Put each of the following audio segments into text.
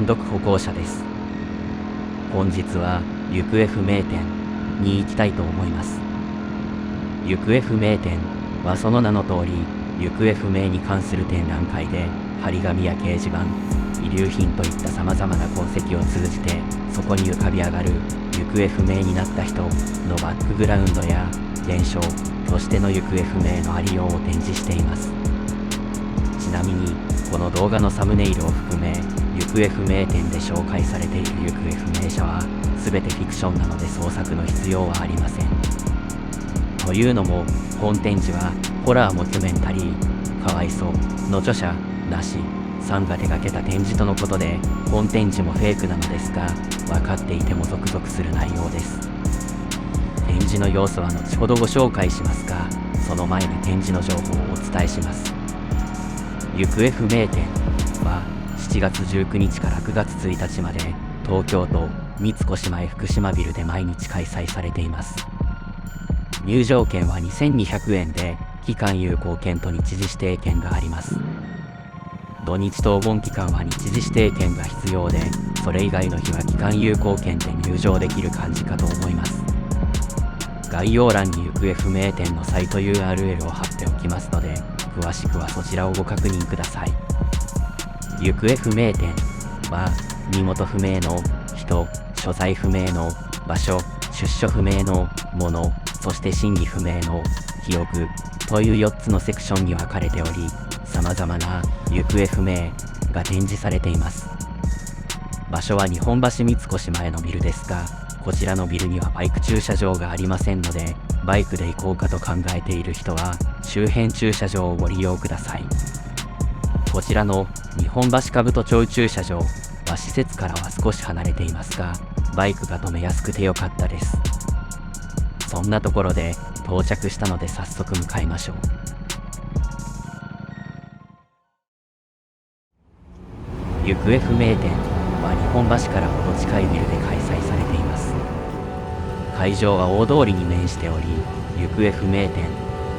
単独歩行者です。本日は行方不明店に行きたいと思います。行方不明店はその名の通り、行方不明に関する展覧会で、張り紙や掲示板、遺留品といった様々な痕跡を通じて、そこに浮かび上がる行方不明になった人のバックグラウンドや伝承としての行方不明のありようを展示しています。ちなみにこの動画のサムネイルを含め、行方不明展で紹介されている行方不明者は全てフィクションなので創作の必要はありません。というのも、本展示はホラーモキュメンタリー「かわいそ」の著者なしさんが手掛けた展示とのことで、本展示もフェイクなのですが、分かっていてもゾクゾクする内容です。展示の様子は後ほどご紹介しますが、その前に展示の情報をお伝えします。行方不明展は7月19日から9月1日まで東京都三越前福島ビルで毎日開催されています。入場券は2200円で、期間有効券と日時指定券があります。土日とお盆期間は日時指定券が必要で、それ以外の日は期間有効券で入場できる感じかと思います。概要欄に行方不明展のサイト URL を貼っておきますので、詳しくはそちらをご確認ください。行方不明展は、身元不明の人、所在不明の場所、出所不明のもの、そして真偽不明の記憶という4つのセクションに分かれており、様々な行方不明が展示されています。場所は日本橋三越前のビルですが、こちらのビルにはバイク駐車場がありませんので、バイクで行こうかと考えている人は周辺駐車場をご利用ください。こちらの日本橋兜町駐車場は施設からは少し離れていますが、バイクが止めやすくてよかったです。そんなところで到着したので早速向かいましょう。行方不明展は日本橋からほど近いビルで開催されています。会場は大通りに面しており、行方不明展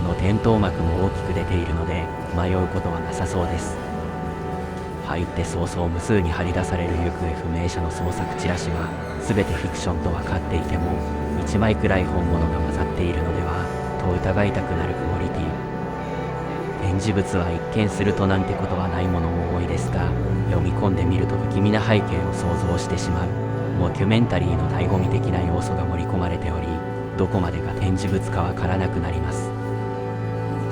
の点灯幕も大きく出ているので迷うことはなさそうです。入って早々無数に張り出される行方不明者の捜索チラシは全てフィクションと分かっていても、1枚くらい本物が混ざっているのではと疑いたくなるクオリティ。展示物は一見するとなんてことはないものも多いですが、読み込んでみると不気味な背景を想像してしまうモキュメンタリーの醍醐味的な要素が盛り込まれており、どこまでが展示物かわからなくなります。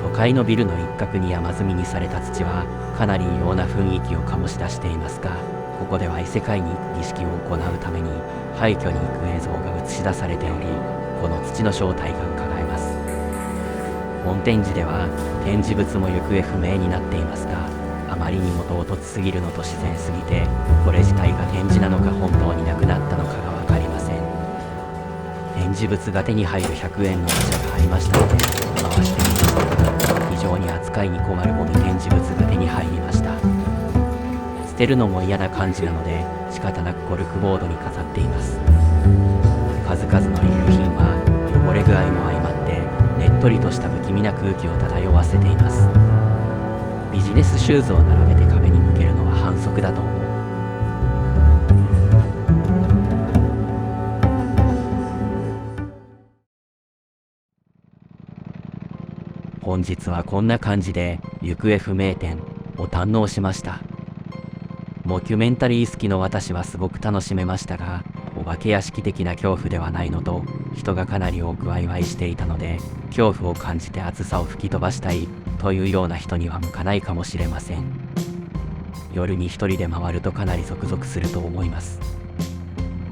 都会のビルの一角に山積みにされた土はかなり異様な雰囲気を醸し出していますが、ここでは異世界に行く儀式を行うために廃墟に行く映像が映し出されており、この土の正体が伺えます。本展示では展示物も行方不明になっていますが、あまりにも唐突すぎるのと自然すぎて、これ自体が展示なのか本当になくなったのかが分かりません。展示物が手に入る100円のおもちゃがありましたので回してみましたが、非常に扱いに困るゴミ展示物が手に入りました。捨てるのも嫌な感じなので仕方なくコルクボードに飾っています。数々の遺留品は汚れ具合も相まってねっとりとした不気味な空気を漂わせています。ビジネスシューズを並べて壁に向けるのは反則だと思う。本日はこんな感じで行方不明展を堪能しました。モキュメンタリー好きの私はすごく楽しめましたが、お化け屋敷的な恐怖ではないのと、人がかなり多くワイワイしていたので、恐怖を感じて暑さを吹き飛ばしたいというような人には向かないかもしれません。夜に一人で回るとかなりゾクゾクすると思います。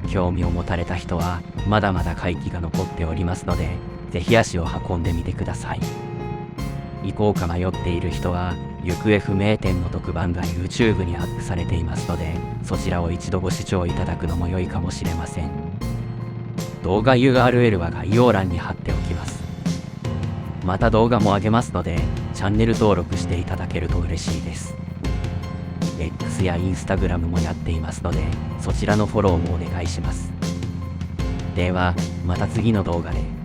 興味を持たれた人はまだまだ会期が残っておりますので、ぜひ足を運んでみてください。行こうか迷っている人は行方不明展の特番が YouTube にアップされていますので、そちらを一度ご視聴いただくのも良いかもしれません。動画 URL は概要欄に貼っておきます。また動画も上げますので、チャンネル登録していただけると嬉しいです。X や Instagram もやっていますので、そちらのフォローもお願いします。では、また次の動画で。